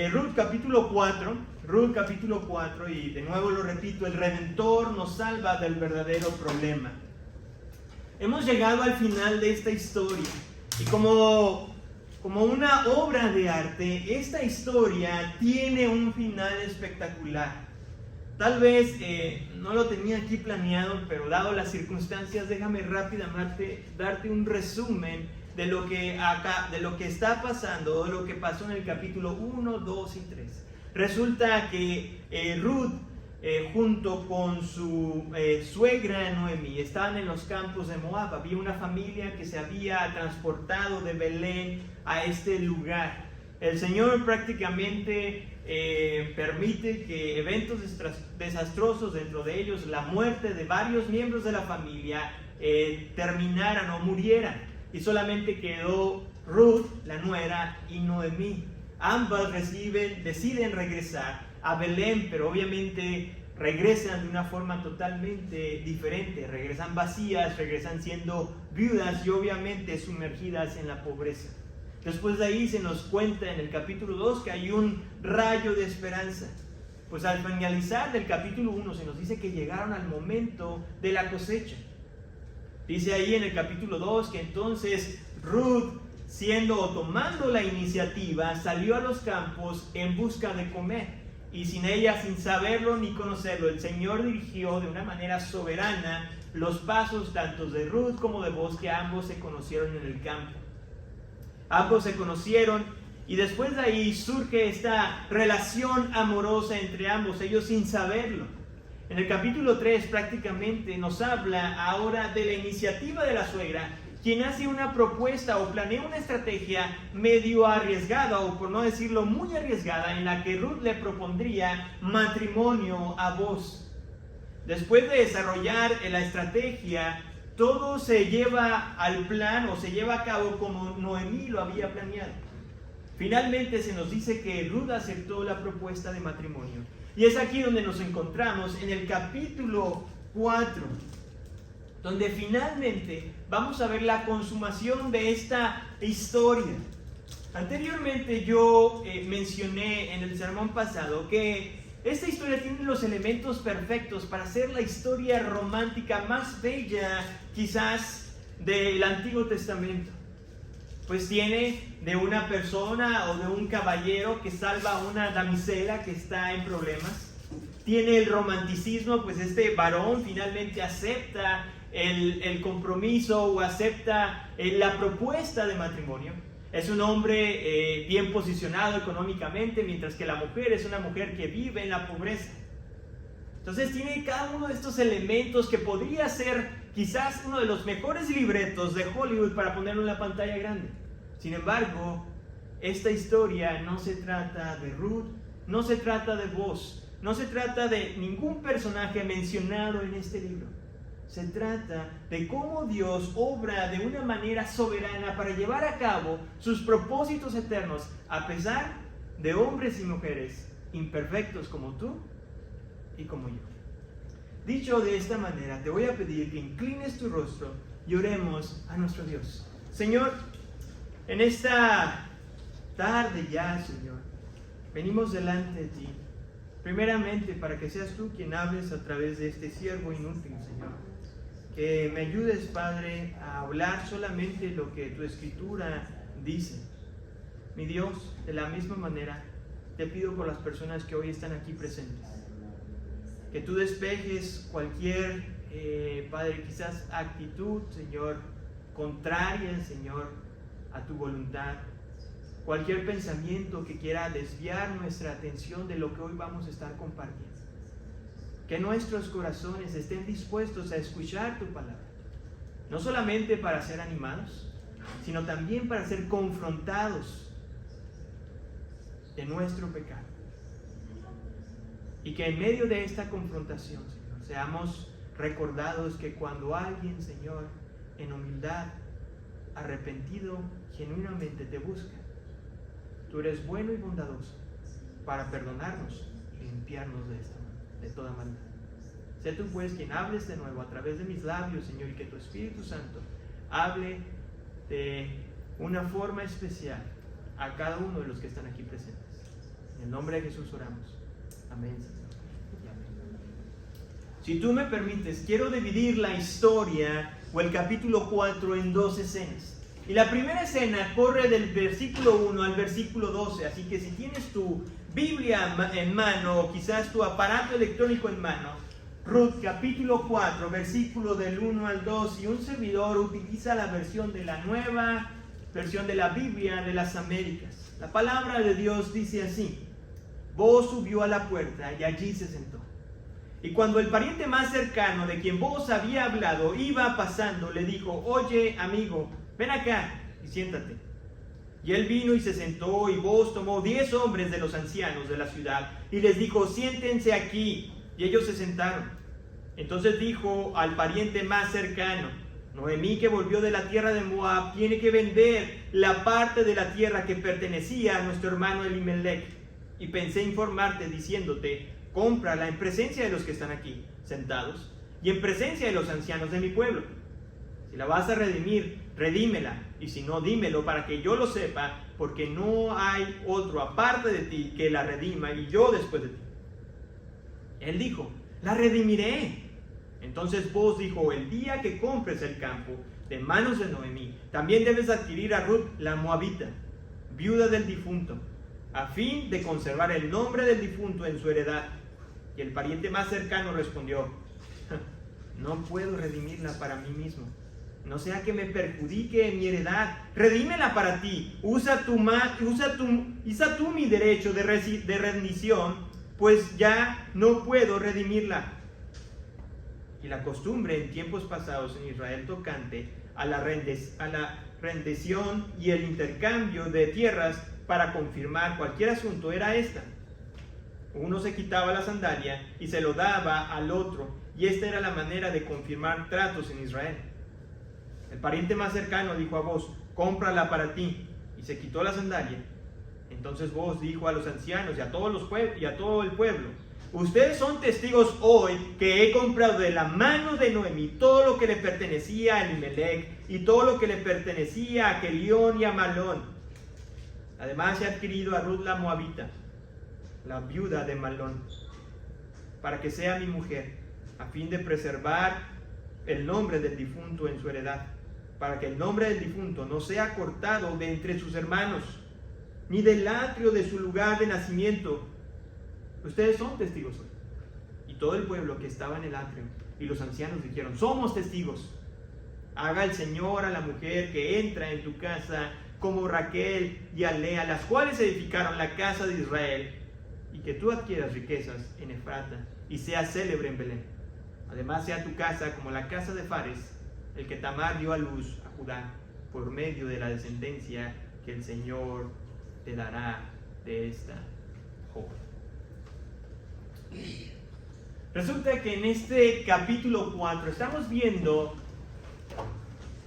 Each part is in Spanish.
Ruth capítulo 4, y de nuevo lo repito, el Redentor nos salva del verdadero problema. Hemos llegado al final de esta historia, y como una obra de arte, esta historia tiene un final espectacular. Tal vez no lo tenía aquí planeado, pero dado las circunstancias, déjame rápidamente darte un resumen de lo que está pasando, de lo que pasó en el capítulo 1, 2 y 3. Resulta que Ruth, junto con su suegra Noemí, estaban en los campos de Moab. Había una familia que se había transportado de Belén a este lugar. El Señor prácticamente permite que eventos desastrosos, dentro de ellos la muerte de varios miembros de la familia, terminaran o murieran, y solamente quedó Ruth, la nuera, y Noemí. Ambas deciden regresar a Belén, pero obviamente regresan de una forma totalmente diferente. Regresan vacías, regresan siendo viudas y obviamente sumergidas en la pobreza. Después de ahí se nos cuenta en el capítulo 2 que hay un rayo de esperanza. Pues al finalizar del capítulo 1 se nos dice que llegaron al momento de la cosecha. Dice ahí en el capítulo 2 que entonces Ruth, tomando la iniciativa, salió a los campos en busca de comer. Y sin ella, sin saberlo ni conocerlo, el Señor dirigió de una manera soberana los pasos tanto de Ruth como de Boaz, que ambos se conocieron en el campo. Ambos se conocieron y después de ahí surge esta relación amorosa entre ambos, ellos sin saberlo. En el capítulo 3 prácticamente nos habla ahora de la iniciativa de la suegra, quien hace una propuesta o planea una estrategia medio arriesgada, o por no decirlo muy arriesgada, en la que Ruth le propondría matrimonio a Boaz. Después de desarrollar la estrategia, todo se lleva al plan o se lleva a cabo como Noemí lo había planeado. Finalmente se nos dice que Ruth aceptó la propuesta de matrimonio. Y es aquí donde nos encontramos en el capítulo 4, donde finalmente vamos a ver la consumación de esta historia. Anteriormente yo mencioné en el sermón pasado que esta historia tiene los elementos perfectos para ser la historia romántica más bella, quizás, del Antiguo Testamento. Pues tiene de una persona o de un caballero que salva a una damisela que está en problemas. Tiene el romanticismo, pues este varón finalmente acepta el compromiso o acepta la propuesta de matrimonio. Es un hombre bien posicionado económicamente, mientras que la mujer es una mujer que vive en la pobreza. Entonces tiene cada uno de estos elementos que podría ser quizás uno de los mejores libretos de Hollywood para ponerlo en la pantalla grande. Sin embargo, esta historia no se trata de Ruth, no se trata de Boaz, no se trata de ningún personaje mencionado en este libro. Se trata de cómo Dios obra de una manera soberana para llevar a cabo sus propósitos eternos, a pesar de hombres y mujeres imperfectos como tú y como yo. Dicho de esta manera, te voy a pedir que inclines tu rostro y oremos a nuestro Dios. Señor, en esta tarde ya, Señor, venimos delante de ti, primeramente para que seas tú quien hables a través de este siervo inútil, Señor. Que me ayudes, Padre, a hablar solamente lo que tu Escritura dice. Mi Dios, de la misma manera, te pido por las personas que hoy están aquí presentes, que tú despejes cualquier, Padre, quizás actitud, Señor, contraria, Señor, a tu voluntad. Cualquier pensamiento que quiera desviar nuestra atención de lo que hoy vamos a estar compartiendo. Que nuestros corazones estén dispuestos a escuchar tu palabra, no solamente para ser animados, sino también para ser confrontados de nuestro pecado. Y que en medio de esta confrontación, Señor, seamos recordados que cuando alguien, Señor, en humildad, arrepentido, genuinamente te busca, tú eres bueno y bondadoso para perdonarnos y limpiarnos de toda maldad. Sé tú pues quien hables de nuevo a través de mis labios, Señor, y que tu Espíritu Santo hable de una forma especial a cada uno de los que están aquí presentes. En el nombre de Jesús oramos. Amén, Señor. Y amén. Si tú me permites, quiero dividir la historia o el capítulo 4 en dos escenas. Y la primera escena corre del versículo 1 al versículo 12. Así que si tienes tu Biblia en mano o quizás tu aparato electrónico en mano, Ruth capítulo 4, versículo del 1 al 2, y un servidor utiliza la versión de la nueva versión de la Biblia de las Américas. La palabra de Dios dice así: Boaz subió a la puerta y allí se sentó. Y cuando el pariente más cercano de quien Boaz había hablado iba pasando, le dijo: oye, amigo, ven acá y siéntate. Y él vino y se sentó, y Boaz tomó 10 hombres de los ancianos de la ciudad y les dijo: siéntense aquí. Y ellos se sentaron. Entonces dijo al pariente más cercano: Noemí, que volvió de la tierra de Moab, tiene que vender la parte de la tierra que pertenecía a nuestro hermano Elimelech. Y pensé informarte diciéndote: cómprala en presencia de los que están aquí sentados y en presencia de los ancianos de mi pueblo. Si la vas a redimir, redímela, y si no, dímelo para que yo lo sepa, porque no hay otro aparte de ti que la redima, y yo después de ti. Él dijo: la redimiré. Entonces Boaz dijo: el día que compres el campo de manos de Noemí, también debes adquirir a Ruth la moabita, viuda del difunto, a fin de conservar el nombre del difunto en su heredad. Y el pariente más cercano respondió: no puedo redimirla para mí mismo, no sea que me perjudique en mi heredad. Redímela para ti, usa tú mi derecho de rendición, pues ya no puedo redimirla. Y la costumbre en tiempos pasados en Israel tocante a la rendición y el intercambio de tierras para confirmar cualquier asunto era esta: uno se quitaba la sandalia y se lo daba al otro, y esta era la manera de confirmar tratos en Israel. El pariente más cercano dijo a Boaz: cómprala para ti, y se quitó la sandalia. Entonces Boaz dijo a los ancianos y a todo el pueblo: ustedes son testigos hoy que he comprado de la mano de Noemí todo lo que le pertenecía a Elimelech y todo lo que le pertenecía a Kelión y a Malón. Además he adquirido a Ruth la moabita, la viuda de Malón, para que sea mi mujer, a fin de preservar el nombre del difunto en su heredad, para que el nombre del difunto no sea cortado de entre sus hermanos, ni del atrio de su lugar de nacimiento. Ustedes son testigos hoy. Y todo el pueblo que estaba en el atrio y los ancianos dijeron: somos testigos. Haga el Señor a la mujer que entra en tu casa como Raquel y a Lea, las cuales edificaron la casa de Israel, y que tú adquieras riquezas en Efrata y seas célebre en Belén. Además sea tu casa como la casa de Fares, el que Tamar dio a luz a Judá, por medio de la descendencia que el Señor te dará de esta joven. Resulta que en este capítulo 4 estamos viendo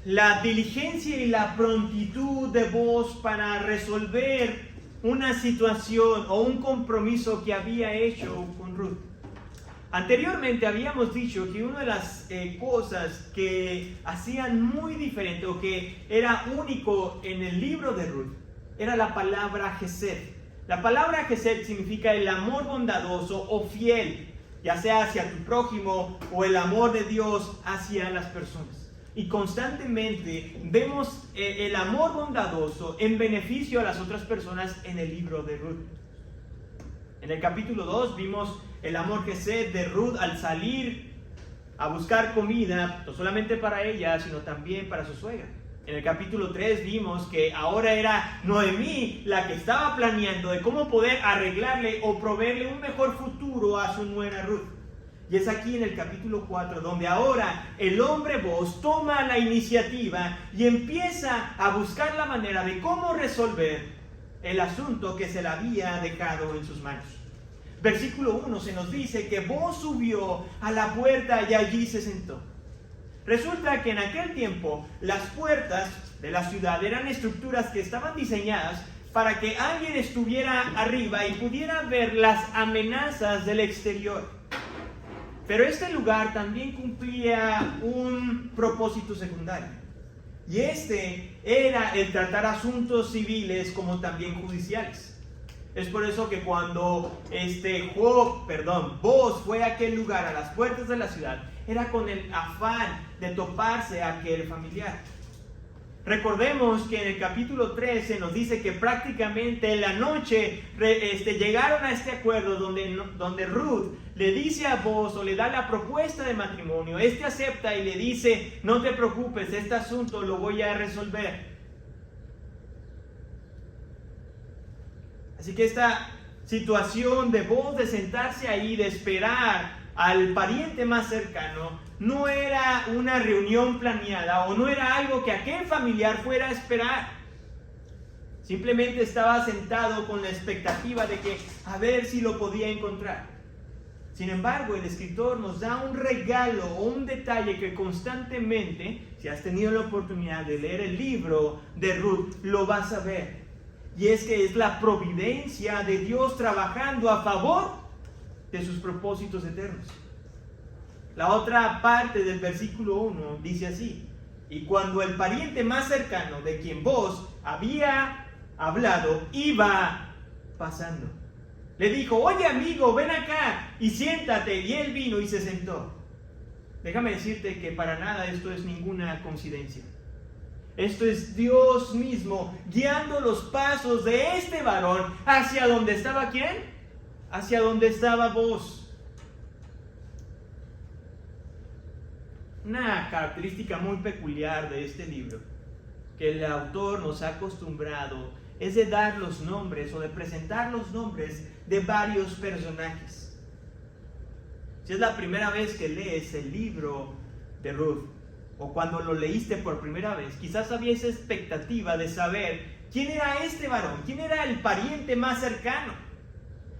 la diligencia y la prontitud de Boaz para resolver una situación o un compromiso que había hecho con Ruth. Anteriormente habíamos dicho que una de las cosas que hacían muy diferente o que era único en el libro de Ruth era la palabra Gesed. La palabra Gesed significa el amor bondadoso o fiel, ya sea hacia tu prójimo o el amor de Dios hacia las personas. Y constantemente vemos el amor bondadoso en beneficio a las otras personas en el libro de Ruth. En el capítulo 2 vimos el amor Gesed de Ruth al salir a buscar comida, no solamente para ella, sino también para su suegra. En el capítulo 3 vimos que ahora era Noemí la que estaba planeando de cómo poder arreglarle o proveerle un mejor futuro a su nuera Ruth. Y es aquí en el capítulo 4 donde ahora el hombre Boaz toma la iniciativa y empieza a buscar la manera de cómo resolver el asunto que se le había dejado en sus manos. Versículo 1 se nos dice que Boaz subió a la puerta y allí se sentó. Resulta que en aquel tiempo las puertas de la ciudad eran estructuras que estaban diseñadas para que alguien estuviera arriba y pudiera ver las amenazas del exterior. Pero este lugar también cumplía un propósito secundario. Y este era el tratar asuntos civiles como también judiciales. Es por eso que cuando Boaz fue a aquel lugar, a las puertas de la ciudad, era con el afán de toparse a aquel familiar. Recordemos que en el capítulo 13 nos dice que prácticamente en la noche llegaron a este acuerdo donde Ruth le dice a Boaz o le da la propuesta de matrimonio. Este acepta y le dice: no te preocupes, este asunto lo voy a resolver. Así que esta situación de Boaz de sentarse ahí, de esperar al pariente más cercano, no era una reunión planeada o no era algo que aquel familiar fuera a esperar. Simplemente estaba sentado con la expectativa de que a ver si lo podía encontrar. Sin embargo, el escritor nos da un regalo o un detalle que constantemente, si has tenido la oportunidad de leer el libro de Ruth, lo vas a ver. Y es que es la providencia de Dios trabajando a favor de sus propósitos eternos. La otra parte del versículo 1 dice así: y cuando el pariente más cercano de quien Boaz había hablado iba pasando, le dijo: oye amigo, ven acá y siéntate. Y él vino y se sentó. Déjame decirte que para nada esto es ninguna coincidencia. Esto es Dios mismo guiando los pasos de este varón hacia donde estaba ¿quién? Hacia donde estaba Boaz. Una característica muy peculiar de este libro que el autor nos ha acostumbrado es de dar los nombres o de presentar los nombres de varios personajes. Si es la primera vez que lees el libro de Ruth, o cuando lo leíste por primera vez, quizás había esa expectativa de saber quién era este varón, quién era el pariente más cercano.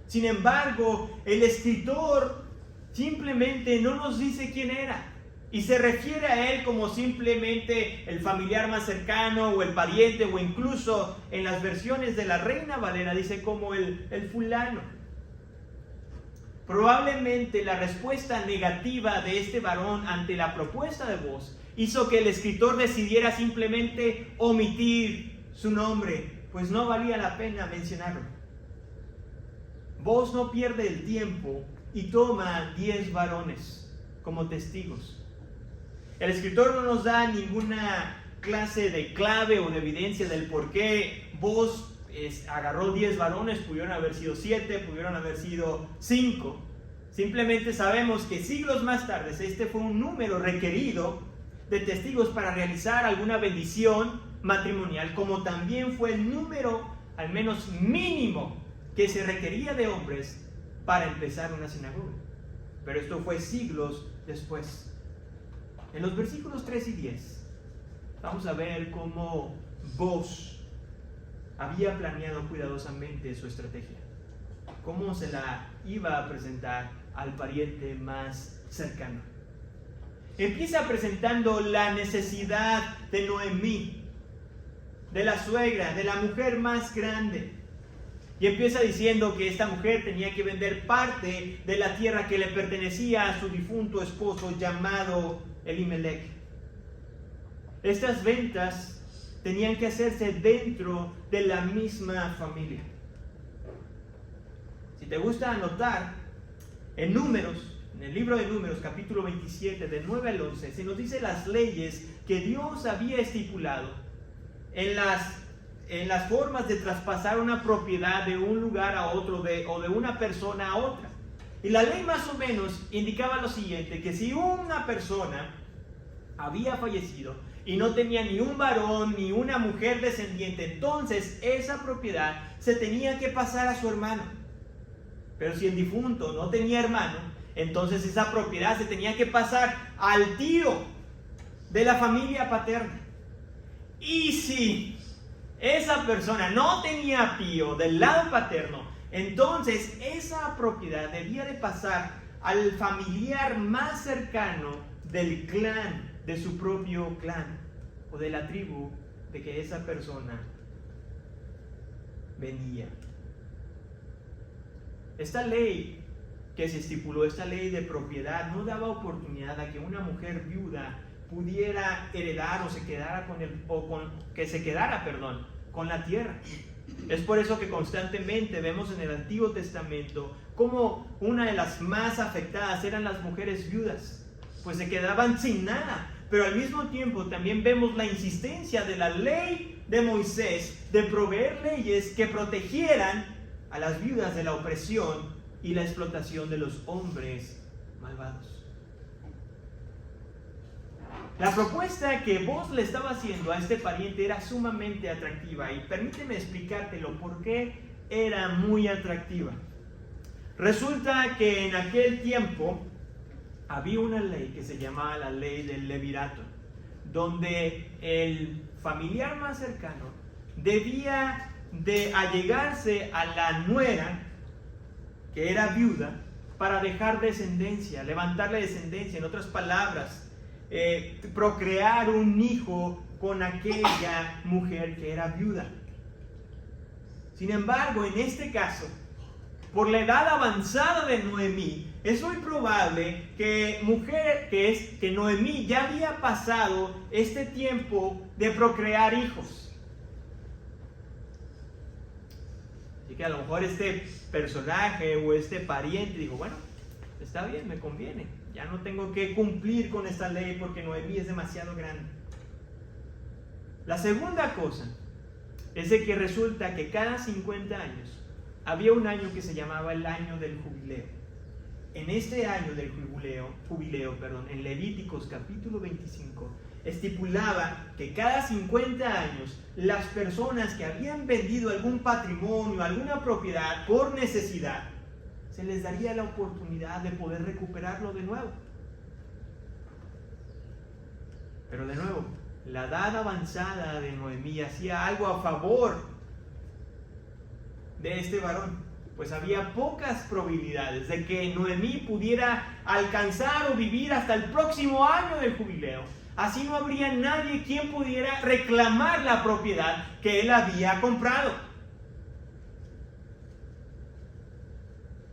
Sin embargo, el escritor simplemente no nos dice quién era y se refiere a él como simplemente el familiar más cercano o el pariente, o incluso en las versiones de la Reina Valera dice como el fulano. Probablemente la respuesta negativa de este varón ante la propuesta de Boaz hizo que el escritor decidiera simplemente omitir su nombre, pues no valía la pena mencionarlo. Boaz no pierde el tiempo y toma 10 varones como testigos. El escritor no nos da ninguna clase de clave o de evidencia del por qué Boaz agarró 10 varones. Pudieron haber sido 7, pudieron haber sido 5. Simplemente sabemos que siglos más tarde este fue un número requerido de testigos para realizar alguna bendición matrimonial, como también fue el número al menos mínimo que se requería de hombres para empezar una sinagoga. Pero esto fue siglos después. En los versículos 3 y 10 vamos a ver cómo Boaz había planeado cuidadosamente su estrategia, cómo se la iba a presentar al pariente más cercano. Empieza presentando la necesidad de Noemí, de la suegra, de la mujer más grande. Y empieza diciendo que esta mujer tenía que vender parte de la tierra que le pertenecía a su difunto esposo llamado Elimelech. Estas ventas tenían que hacerse dentro de la misma familia. Si te gusta anotar, en Números, en el libro de Números, capítulo 27, del 9 al 11, se nos dice las leyes que Dios había estipulado en las formas de traspasar una propiedad de un lugar a otro, o de una persona a otra. Y la ley más o menos indicaba lo siguiente: que si una persona había fallecido y no tenía ni un varón ni una mujer descendiente, entonces esa propiedad se tenía que pasar a su hermano. Pero si el difunto no tenía hermano, entonces esa propiedad se tenía que pasar al tío de la familia paterna. Y si esa persona no tenía tío del lado paterno, entonces esa propiedad debía de pasar al familiar más cercano del clan, de su propio clan, o de la tribu de que esa persona venía. Esta ley que se estipuló, esta ley de propiedad, no daba oportunidad a que una mujer viuda pudiera heredar o se quedara con la tierra. Es por eso que constantemente vemos en el Antiguo Testamento como una de las más afectadas eran las mujeres viudas, pues se quedaban sin nada. Pero al mismo tiempo también vemos la insistencia de la ley de Moisés de proveer leyes que protegieran a las viudas de la opresión y la explotación de los hombres malvados. La propuesta que vos le estaba haciendo a este pariente era sumamente atractiva, y permíteme explicártelo por qué era muy atractiva. Resulta que en aquel tiempo había una ley que se llamaba la ley del levirato, donde el familiar más cercano debía de allegarse a la nuera, que era viuda, para dejar descendencia, levantarle descendencia. En otras palabras, procrear un hijo con aquella mujer que era viuda. Sin embargo, en este caso, por la edad avanzada de Noemí, es muy probable que Noemí ya había pasado este tiempo de procrear hijos. Así que a lo mejor este personaje o este pariente dijo, bueno, está bien, me conviene, ya no tengo que cumplir con esta ley porque Noemí es demasiado grande. La segunda cosa es de que resulta que cada 50 años había un año que se llamaba el año del jubileo. En este año del jubileo, en Levíticos capítulo 25, estipulaba que cada 50 años las personas que habían vendido algún patrimonio, alguna propiedad por necesidad, se les daría la oportunidad de poder recuperarlo de nuevo. Pero de nuevo, la edad avanzada de Noemí hacía algo a favor de este varón, pues había pocas probabilidades de que Noemí pudiera alcanzar o vivir hasta el próximo año del jubileo. Así no habría nadie quien pudiera reclamar la propiedad que él había comprado.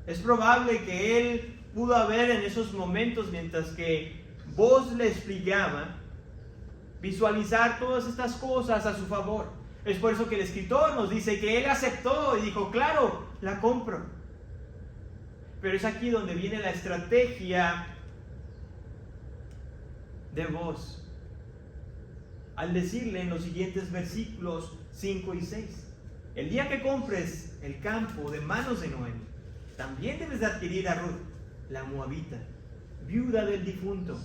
Es probable que él pudo haber en esos momentos, mientras que vos le explicaba, visualizar todas estas cosas a su favor. Es por eso que el escritor nos dice que él aceptó y dijo, claro, la compro. Pero es aquí donde viene la estrategia de vos, al decirle en los siguientes versículos 5 y 6, el día que compres el campo de manos de Noemí, también debes de adquirir a Ruth, la moabita, viuda del difunto,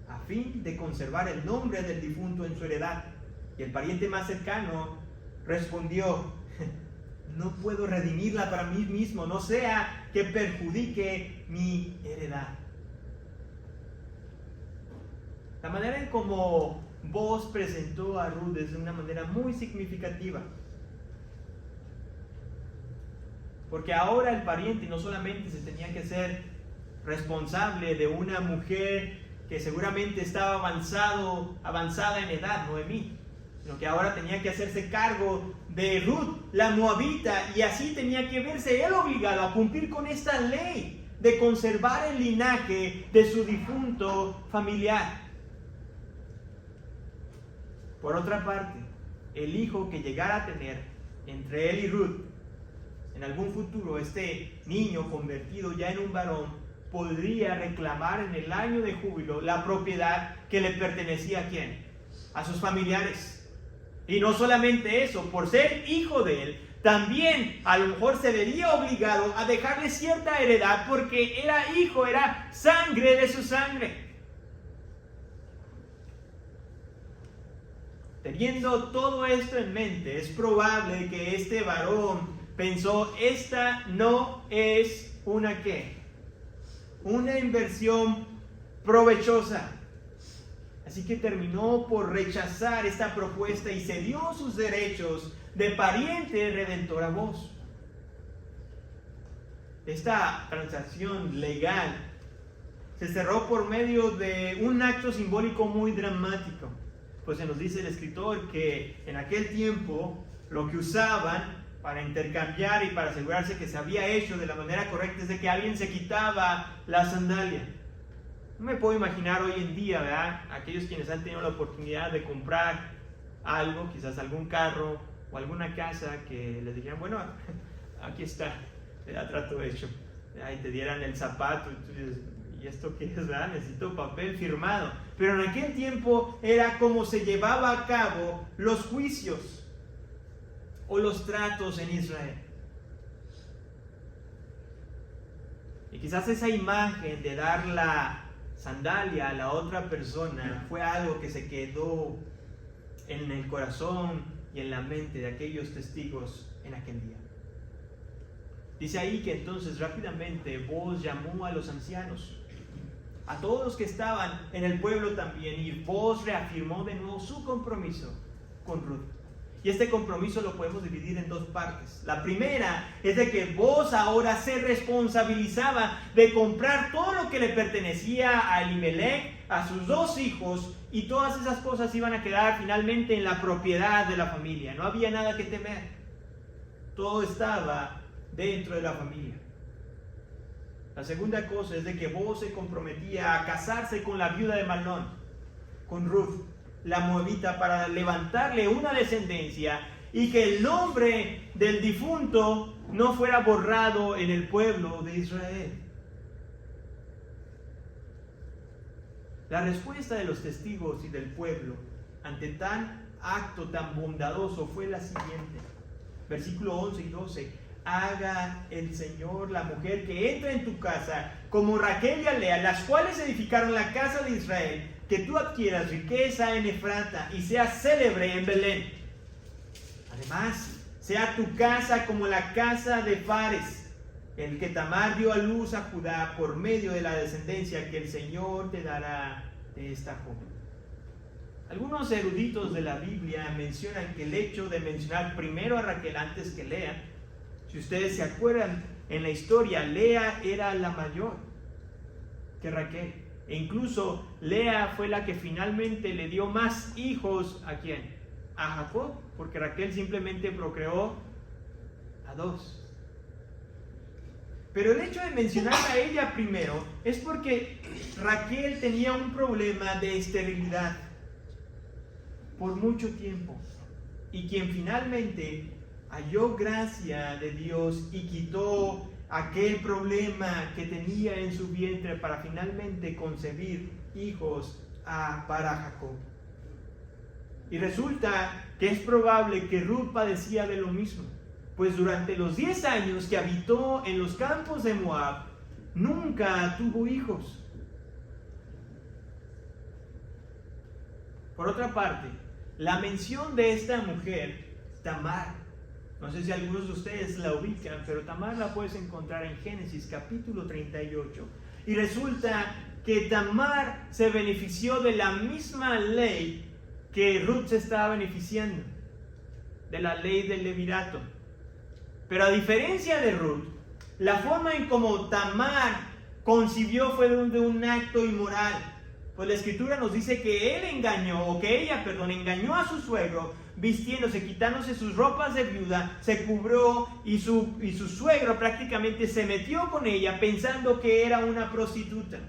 a fin de conservar el nombre del difunto en su heredad. Y el pariente más cercano respondió, no puedo redimirla para mí mismo, no sea que perjudique mi heredad. La manera en cómo Boaz presentó a Ruth es de una manera muy significativa. Porque ahora el pariente no solamente se tenía que ser responsable de una mujer que seguramente estaba avanzada en edad, Noemí, sino que ahora tenía que hacerse cargo de Ruth, la moabita, y así tenía que verse él obligado a cumplir con esta ley de conservar el linaje de su difunto familiar. Por otra parte, el hijo que llegara a tener entre él y Ruth, en algún futuro, este niño convertido ya en un varón, podría reclamar en el año de júbilo la propiedad que le pertenecía ¿a quién? A sus familiares. Y no solamente eso, por ser hijo de él, también a lo mejor se vería obligado a dejarle cierta heredad porque era hijo, era sangre de su sangre. Teniendo todo esto en mente, es probable que este varón pensó, esta no es una ¿qué? Una inversión provechosa. Así que terminó por rechazar esta propuesta y cedió sus derechos de pariente redentor a Boaz. Esta transacción legal se cerró por medio de un acto simbólico muy dramático. Pues se nos dice el escritor que en aquel tiempo lo que usaban para intercambiar y para asegurarse que se había hecho de la manera correcta es de que alguien se quitaba la sandalia. No me puedo imaginar hoy en día, ¿verdad? Aquellos quienes han tenido la oportunidad de comprar algo, quizás algún carro o alguna casa que le dijeran, bueno, aquí está, ya trato hecho. Y te dieran el zapato y tú dices, ¿y esto qué es? ¿Verdad? Necesito papel firmado. Pero en aquel tiempo era como se llevaba a cabo los juicios o los tratos en Israel. Y quizás esa imagen de dar la sandalia a la otra persona fue algo que se quedó en el corazón y en la mente de aquellos testigos en aquel día. Dice ahí que entonces rápidamente Booz llamó a los ancianos, a todos los que estaban en el pueblo también, y Booz reafirmó de nuevo su compromiso con Ruth. Y este compromiso lo podemos dividir en dos partes. La primera es de que Booz ahora se responsabilizaba de comprar todo lo que le pertenecía a Elimelech, a sus 2 hijos, y todas esas cosas iban a quedar finalmente en la propiedad de la familia. No había nada que temer. Todo estaba dentro de la familia. La segunda cosa es de que Booz se comprometía a casarse con la viuda de Mahlón, con Ruth, la moabita, para levantarle una descendencia y que el nombre del difunto no fuera borrado en el pueblo de Israel. La respuesta de los testigos y del pueblo ante tan acto tan bondadoso fue la siguiente. Versículo 11 y 12. Haga el Señor la mujer que entra en tu casa como Raquel y Lea, las cuales edificaron la casa de Israel, que tú adquieras riqueza en Efrata y seas célebre en Belén. Además, sea tu casa como la casa de Fares, el que Tamar dio a luz a Judá por medio de la descendencia que el Señor te dará de esta joven. Algunos eruditos de la Biblia mencionan que el hecho de mencionar primero a Raquel antes que Lea, si ustedes se acuerdan, en la historia Lea era la mayor que Raquel. E incluso Lea fue la que finalmente le dio más hijos ¿a quién? A Jacob, porque Raquel simplemente procreó a 2. Pero el hecho de mencionar a ella primero es porque Raquel tenía un problema de esterilidad por mucho tiempo, y quien finalmente halló gracia de Dios y quitó aquel problema que tenía en su vientre para finalmente concebir hijos para Jacob. Y resulta que es probable que Ruth padecía de lo mismo, pues durante los 10 años que habitó en los campos de Moab, nunca tuvo hijos. Por otra parte, la mención de esta mujer, Tamar, no sé si algunos de ustedes la ubican, pero Tamar la puedes encontrar en Génesis capítulo 38. Y resulta que Tamar se benefició de la misma ley que Ruth se estaba beneficiando, de la ley del levirato. Pero a diferencia de Ruth, la forma en como Tamar concibió fue de un acto inmoral. Pues la escritura nos dice que ella engañó a su suegro, vistiéndose, quitándose sus ropas de viuda, se cubrió y su suegro prácticamente se metió con ella pensando que era una prostituta.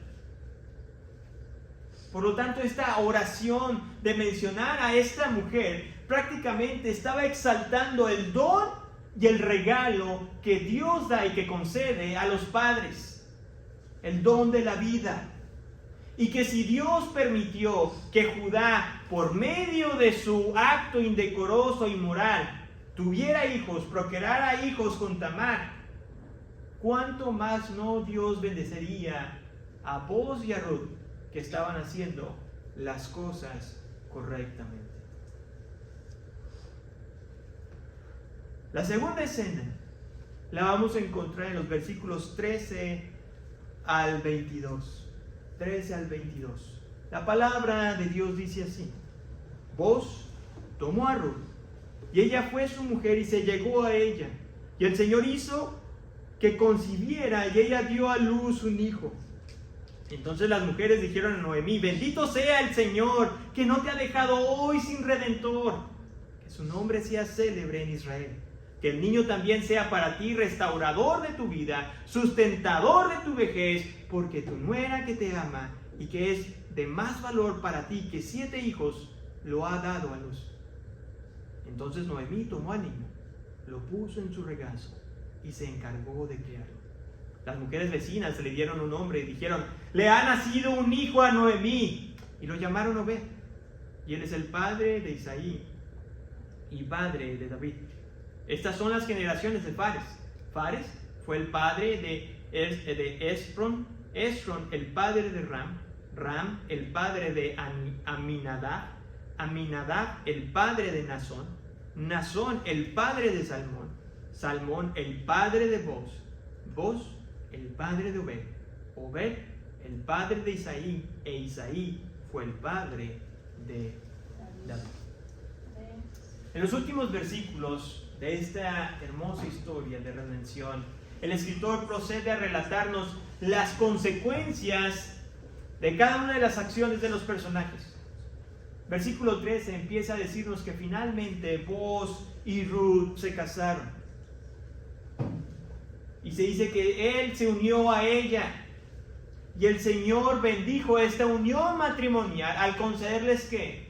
Por lo tanto, esta oración de mencionar a esta mujer prácticamente estaba exaltando el don y el regalo que Dios da y que concede a los padres, el don de la vida. Y que si Dios permitió que Judá, por medio de su acto indecoroso y inmoral, tuviera hijos, procreara hijos con Tamar, ¿cuánto más no Dios bendecería a Booz y a Ruth, que estaban haciendo las cosas correctamente? La segunda escena la vamos a encontrar en los versículos 13 al 22. 13 al 22. La palabra de Dios dice así: Booz tomó a Ruth, y ella fue su mujer y se llegó a ella. Y el Señor hizo que concibiera, y ella dio a luz un hijo. Entonces las mujeres dijeron a Noemí: bendito sea el Señor, que no te ha dejado hoy sin redentor, que su nombre sea célebre en Israel. Que el niño también sea para ti restaurador de tu vida, sustentador de tu vejez, porque tu nuera que te ama y que es de más valor para ti que 7 hijos, lo ha dado a luz. Entonces Noemí tomó al niño, lo puso en su regazo y se encargó de criarlo. Las mujeres vecinas le dieron un nombre y dijeron: le ha nacido un hijo a Noemí, y lo llamaron Obed, y él es el padre de Isaí y padre de David. Estas son las generaciones de Fares. Fares fue el padre de Esron, Esron el padre de Ram, Ram el padre de Aminadab, Aminadab el padre de Nazón, Nazón el padre de Salmón, Salmón el padre de Boz, Boz el padre de Obed, Obed el padre de Isaí, e Isaí fue el padre de David. En los últimos versículos de esta hermosa historia de redención, el escritor procede a relatarnos las consecuencias de cada una de las acciones de los personajes. Versículo 13 empieza a decirnos que finalmente Boz y Ruth se casaron. Y se dice que él se unió a ella. Y el Señor bendijo esta unión matrimonial al concederles ¿qué?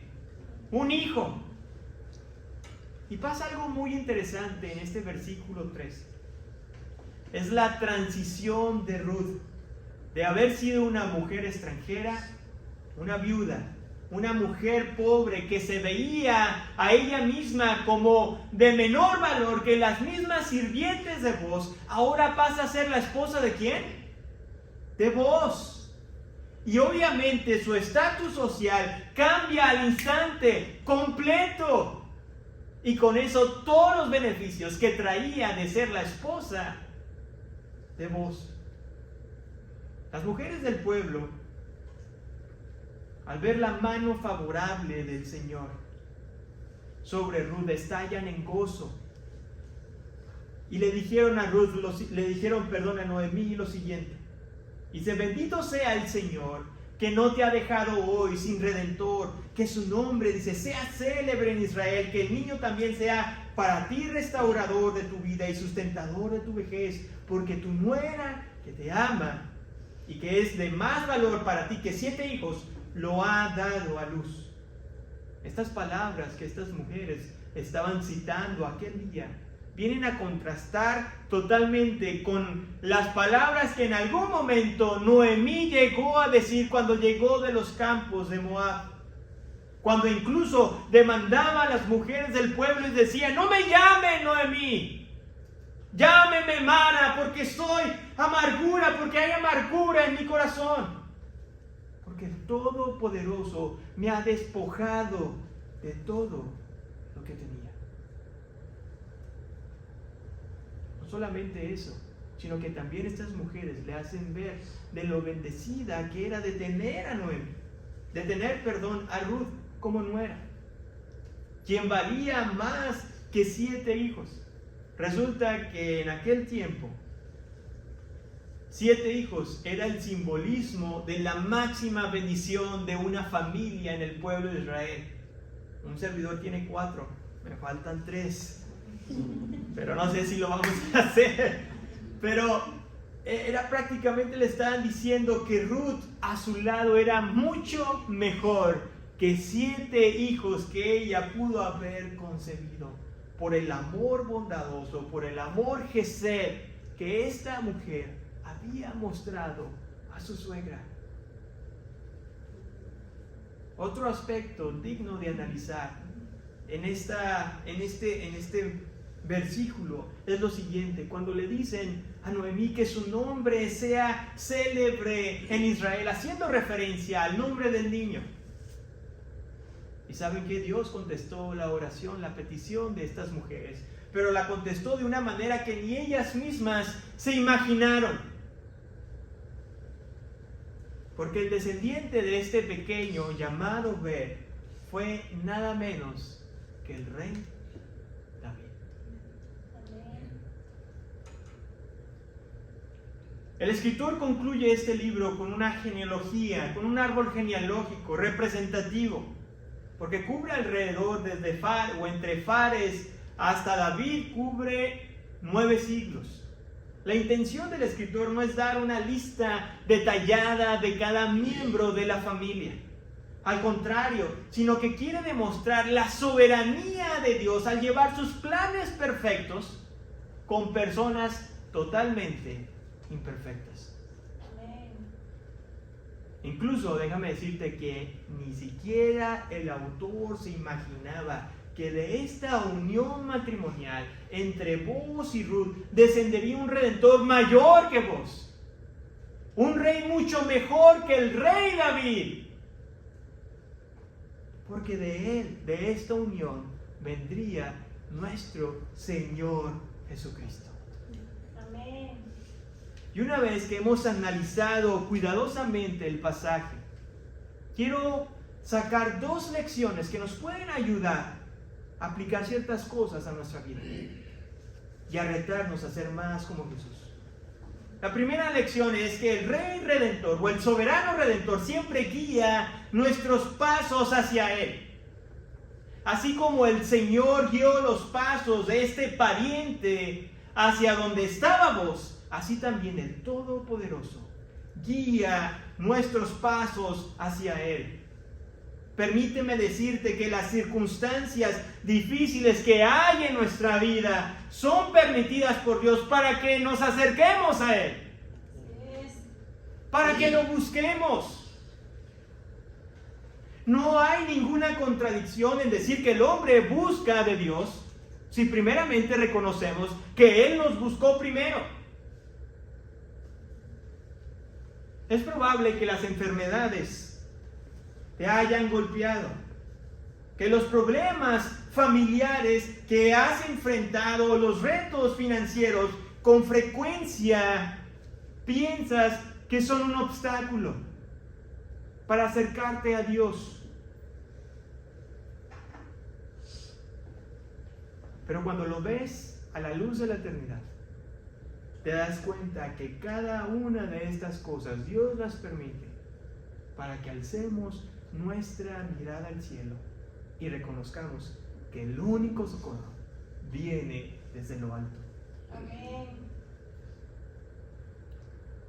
Un hijo. Y pasa algo muy interesante en este versículo 13. Es la transición de Ruth, de haber sido una mujer extranjera, una viuda, una mujer pobre que se veía a ella misma como de menor valor que las mismas sirvientes de Boz, ahora pasa a ser la esposa ¿de quién? De Boz. Y obviamente su estatus social cambia al instante, completo. Y con eso todos los beneficios que traía de ser la esposa de Boz. Las mujeres del pueblo, al ver la mano favorable del Señor sobre Ruth, estallan en gozo. Y le dijeron a Ruth, a Noemí lo siguiente: dice, bendito sea el Señor, que no te ha dejado hoy sin redentor, que su nombre, dice, sea célebre en Israel, que el niño también sea para ti restaurador de tu vida y sustentador de tu vejez, porque tu nuera que te ama y que es de más valor para ti que 7 hijos, lo ha dado a luz. Estas palabras que estas mujeres estaban citando aquel día vienen a contrastar totalmente con las palabras que en algún momento Noemí llegó a decir cuando llegó de los campos de Moab, cuando incluso demandaba a las mujeres del pueblo y decía: no me llamen Noemí, llámeme Mara, porque soy amargura, porque hay amargura en mi corazón, porque el Todopoderoso me ha despojado de todo lo que tenía. No solamente eso, sino que también estas mujeres le hacen ver de lo bendecida que era de tener a Noemí, de tener, a Ruth como nuera, quien valía más que 7 hijos. Resulta que en aquel tiempo 7 hijos era el simbolismo de la máxima bendición de una familia en el pueblo de Israel. Un servidor tiene 4, me faltan 3. Pero no sé si lo vamos a hacer. Pero era prácticamente, le estaban diciendo que Ruth a su lado era mucho mejor que 7 hijos que ella pudo haber concebido, por el amor bondadoso, por el amor Gesed que esta mujer había mostrado a su suegra. Otro aspecto digno de analizar en este versículo es lo siguiente: cuando le dicen a Noemí que su nombre sea célebre en Israel, haciendo referencia al nombre del niño. Y saben que Dios contestó la oración, la petición de estas mujeres, pero la contestó de una manera que ni ellas mismas se imaginaron. Porque el descendiente de este pequeño llamado Obed fue nada menos que el rey David. El escritor concluye este libro con una genealogía, con un árbol genealógico representativo, porque cubre alrededor desde entre Fares hasta David, cubre 9 siglos. La intención del escritor no es dar una lista detallada de cada miembro de la familia. Al contrario, sino que quiere demostrar la soberanía de Dios al llevar sus planes perfectos con personas totalmente imperfectas. Amén. Incluso déjame decirte que ni siquiera el autor se imaginaba que de esta unión matrimonial entre vos y Ruth descendería un redentor mayor que vos, un rey mucho mejor que el rey David, porque de él, de esta unión, vendría nuestro Señor Jesucristo. Amén. Y una vez que hemos analizado cuidadosamente el pasaje, quiero sacar dos lecciones que nos pueden ayudar a aplicar ciertas cosas a nuestra vida y a retarnos a ser más como Jesús. La primera lección es que el Rey Redentor o el Soberano Redentor siempre guía nuestros pasos hacia Él. Así como el Señor guió los pasos de este pariente hacia donde estábamos, así también el Todopoderoso guía nuestros pasos hacia Él. Permíteme decirte que las circunstancias difíciles que hay en nuestra vida son permitidas por Dios para que nos acerquemos a Él, para que lo busquemos. No hay ninguna contradicción en decir que el hombre busca de Dios si primeramente reconocemos que Él nos buscó primero. Es probable que las enfermedades te hayan golpeado, que los problemas familiares que has enfrentado, los retos financieros, con frecuencia piensas que son un obstáculo para acercarte a Dios. Pero cuando lo ves a la luz de la eternidad, te das cuenta que cada una de estas cosas Dios las permite para que alcemos nuestra mirada al cielo y reconozcamos que el único socorro viene desde lo alto. Amén.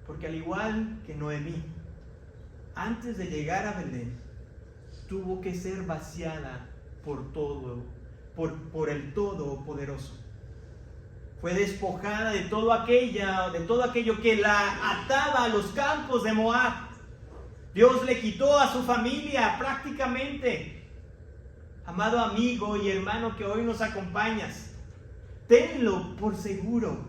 Porque al igual que Noemí, antes de llegar a Belén, tuvo que ser vaciada por el Todopoderoso. Fue despojada de todo aquello que la ataba a los campos de Moab. Dios le quitó a su familia prácticamente. Amado amigo y hermano que hoy nos acompañas, tenlo por seguro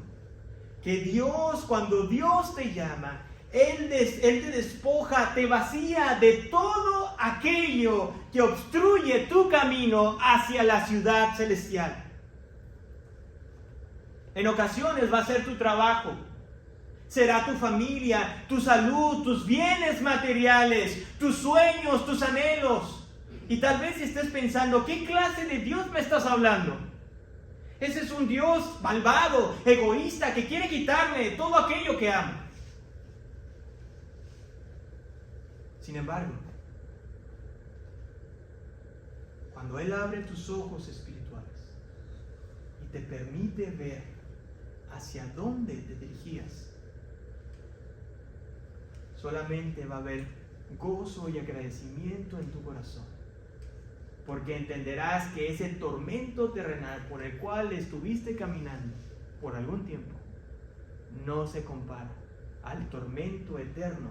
que Dios, cuando Dios te llama, Él te despoja, te vacía de todo aquello que obstruye tu camino hacia la ciudad celestial. En ocasiones va a ser tu trabajo, será tu familia, tu salud, tus bienes materiales, tus sueños, tus anhelos. Y tal vez estés pensando, ¿qué clase de Dios me estás hablando? Ese es un Dios malvado, egoísta, que quiere quitarme todo aquello que amo. Sin embargo, cuando Él abre tus ojos espirituales y te permite ver hacia dónde te dirigías, solamente va a haber gozo y agradecimiento en tu corazón, porque entenderás que ese tormento terrenal por el cual estuviste caminando por algún tiempo no se compara al tormento eterno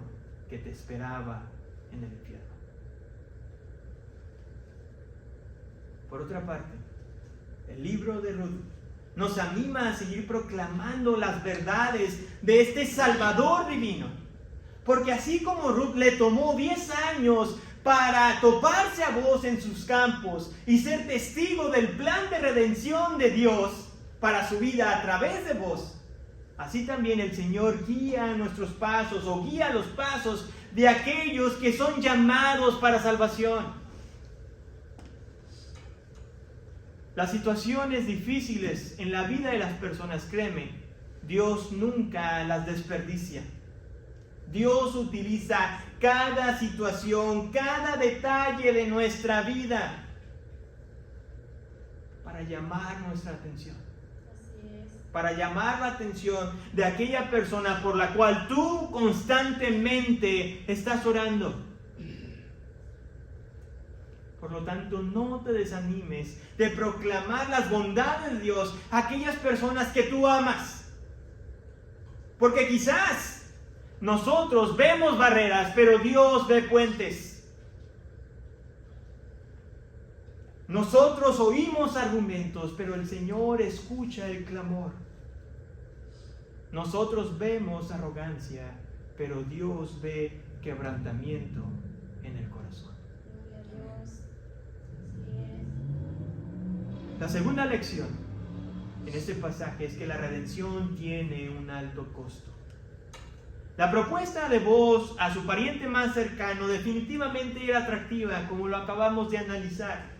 que te esperaba en el infierno. Por otra parte, el libro de Ruth nos anima a seguir proclamando las verdades de este Salvador divino, porque así como Ruth le tomó 10 años para toparse a vos en sus campos y ser testigo del plan de redención de Dios para su vida a través de vos, así también el Señor guía nuestros pasos o guía los pasos de aquellos que son llamados para salvación. Las situaciones difíciles en la vida de las personas, créeme, Dios nunca las desperdicia. Dios utiliza cada situación, cada detalle de nuestra vida para llamar nuestra atención. Así es. Para llamar la atención de aquella persona por la cual tú constantemente estás orando. Por lo tanto, no te desanimes de proclamar las bondades de Dios a aquellas personas que tú amas. Porque quizás nosotros vemos barreras, pero Dios ve puentes. Nosotros oímos argumentos, pero el Señor escucha el clamor. Nosotros vemos arrogancia, pero Dios ve quebrantamiento en el corazón. Gloria a Dios. Así es. La segunda lección en este pasaje es que la redención tiene un alto costo. La propuesta de Booz a su pariente más cercano definitivamente era atractiva, como lo acabamos de analizar.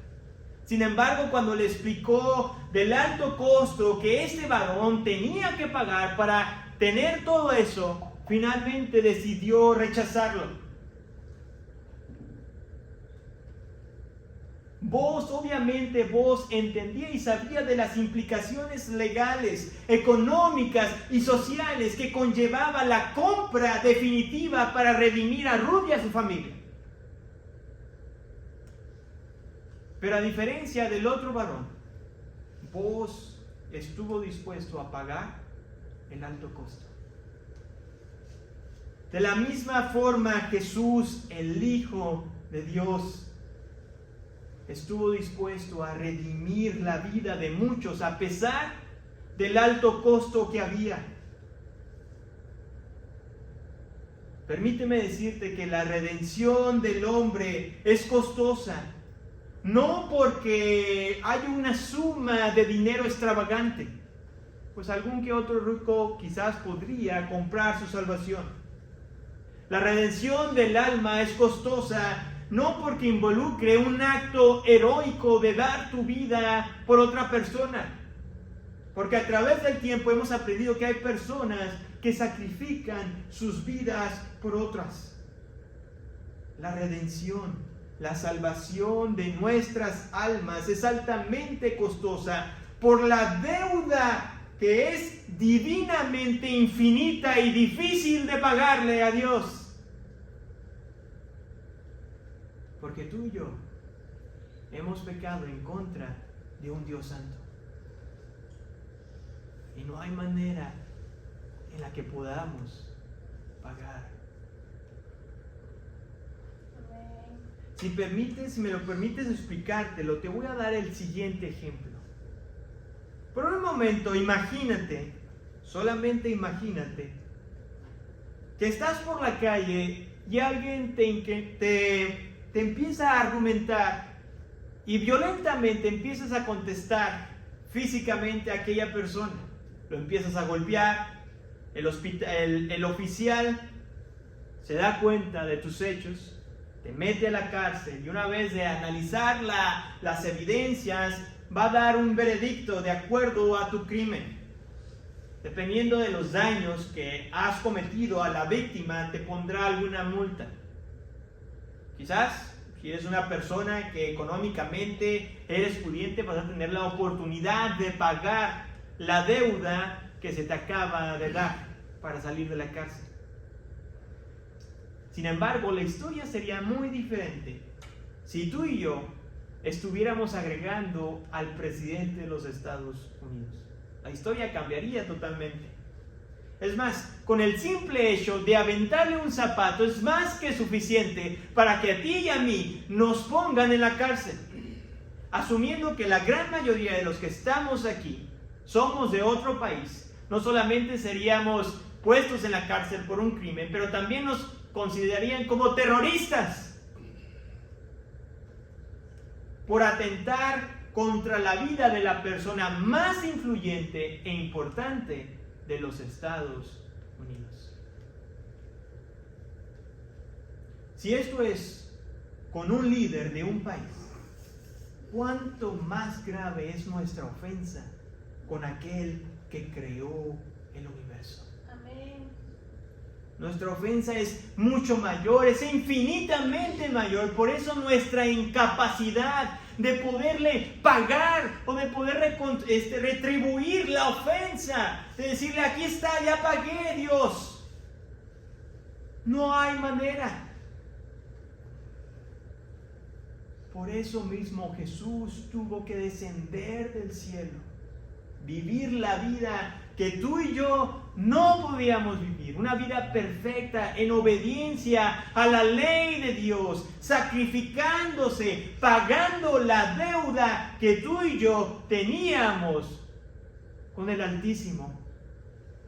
Sin embargo, cuando le explicó del alto costo que este varón tenía que pagar para tener todo eso, finalmente decidió rechazarlo. Vos entendía y sabía de las implicaciones legales, económicas y sociales que conllevaba la compra definitiva para redimir a Ruth y a su familia. Pero a diferencia del otro varón, vos estuvo dispuesto a pagar el alto costo. De la misma forma, Jesús, el Hijo de Dios, estuvo dispuesto a redimir la vida de muchos a pesar del alto costo que había. Permíteme decirte que la redención del hombre es costosa. No porque hay una suma de dinero extravagante, pues algún que otro rico quizás podría comprar su salvación. La redención del alma es costosa, no porque involucre un acto heroico de dar tu vida por otra persona, porque a través del tiempo hemos aprendido que hay personas que sacrifican sus vidas por otras. La redención, la salvación de nuestras almas es altamente costosa por la deuda que es divinamente infinita y difícil de pagarle a Dios. Porque tú y yo hemos pecado en contra de un Dios santo. Y no hay manera en la que podamos pagar. Si me lo permites explicártelo, te voy a dar el siguiente ejemplo. Por un momento, imagínate, solamente imagínate, que estás por la calle y alguien te empieza a argumentar y violentamente empiezas a contestar físicamente a aquella persona. Lo empiezas a golpear, el oficial se da cuenta de tus hechos, te mete a la cárcel y una vez de analizar las evidencias va a dar un veredicto de acuerdo a tu crimen. Dependiendo de los daños que has cometido a la víctima, te pondrá alguna multa. Quizás, si eres una persona que económicamente eres pudiente, vas a tener la oportunidad de pagar la deuda que se te acaba de dar para salir de la cárcel. Sin embargo, la historia sería muy diferente si tú y yo estuviéramos agregando al presidente de los Estados Unidos. La historia cambiaría totalmente. Es más, con el simple hecho de aventarle un zapato es más que suficiente para que a ti y a mí nos pongan en la cárcel. Asumiendo que la gran mayoría de los que estamos aquí somos de otro país, no solamente seríamos puestos en la cárcel por un crimen, pero también nos considerarían como terroristas por atentar contra la vida de la persona más influyente e importante de los Estados Unidos. Si esto es con un líder de un país, ¿cuánto más grave es nuestra ofensa con aquel que creó el universo? Amén. Nuestra ofensa es mucho mayor, es infinitamente mayor. Por eso nuestra incapacidad de poderle pagar o de poder retribuir la ofensa, de decirle, aquí está, ya pagué, Dios. No hay manera. Por eso mismo Jesús tuvo que descender del cielo, vivir la vida que tú y yo no podíamos vivir, una vida perfecta en obediencia a la ley de Dios, sacrificándose, pagando la deuda que tú y yo teníamos con el Altísimo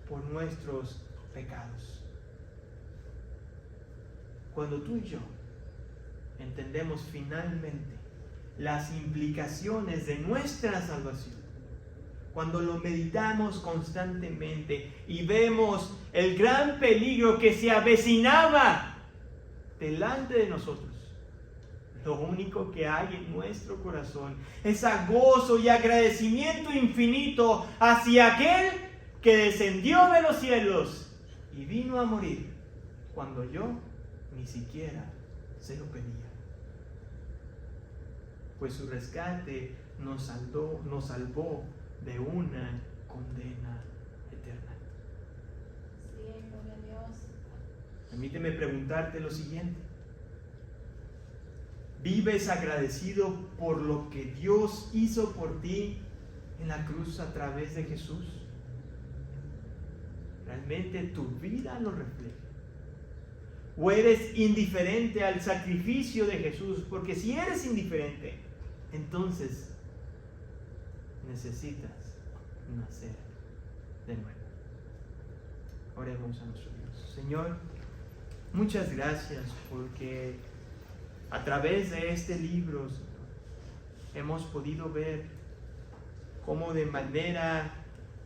por nuestros pecados. Cuando tú y yo entendemos finalmente las implicaciones de nuestra salvación, cuando lo meditamos constantemente y vemos el gran peligro que se avecinaba delante de nosotros, lo único que hay en nuestro corazón es gozo y agradecimiento infinito hacia aquel que descendió de los cielos y vino a morir cuando yo ni siquiera se lo pedía. Pues su rescate nos salvó de una condena eterna. Sí, gloria a Dios. Permíteme preguntarte lo siguiente. ¿Vives agradecido por lo que Dios hizo por ti en la cruz a través de Jesús? ¿Realmente tu vida lo refleja? ¿O eres indiferente al sacrificio de Jesús? Porque si eres indiferente, entonces necesitas nacer de nuevo. Oremos a nuestro Dios. Señor, muchas gracias porque a través de este libro, Señor, hemos podido ver cómo de manera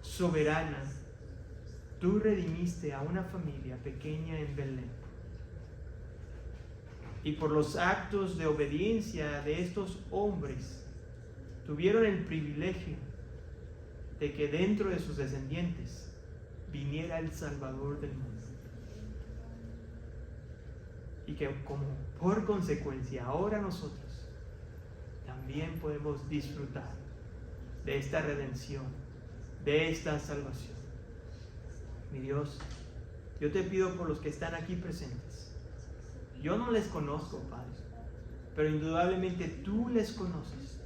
soberana tú redimiste a una familia pequeña en Belén. Y por los actos de obediencia de estos hombres, tuvieron el privilegio de que dentro de sus descendientes viniera el Salvador del mundo. Y que como por consecuencia ahora nosotros también podemos disfrutar de esta redención, de esta salvación. Mi Dios, yo te pido por los que están aquí presentes. Yo no les conozco, Padre, pero indudablemente tú les conoces.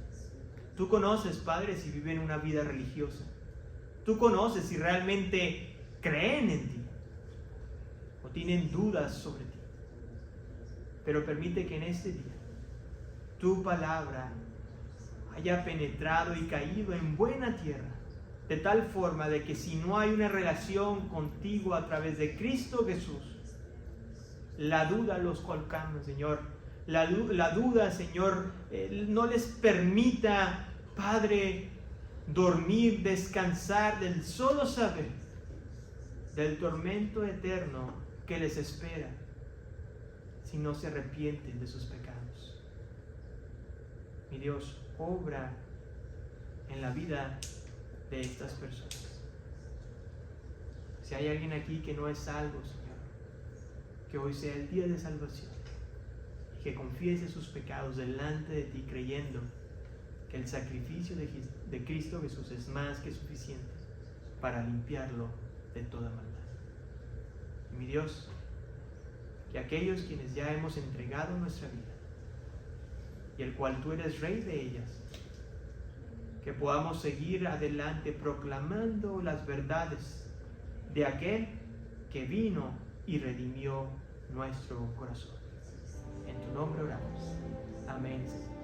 Tú conoces, Padre, si viven una vida religiosa. Tú conoces si realmente creen en ti o tienen dudas sobre ti. Pero permite que en este día tu palabra haya penetrado y caído en buena tierra, de tal forma de que si no hay una relación contigo a través de Cristo Jesús, la duda los colcamos, Señor. La duda, Señor, no les permita, Padre, dormir, descansar del solo saber del tormento eterno que les espera si no se arrepienten de sus pecados. Mi Dios, obra en la vida de estas personas. Si hay alguien aquí que no es salvo, Señor, que hoy sea el día de salvación y que confiese sus pecados delante de ti, creyendo que el sacrificio de Cristo Jesús es más que suficiente para limpiarlo de toda maldad. Y mi Dios, que aquellos quienes ya hemos entregado nuestra vida y el cual tú eres Rey de ellas, que podamos seguir adelante proclamando las verdades de aquel que vino y redimió nuestro corazón. En tu nombre oramos. Amén, Señor.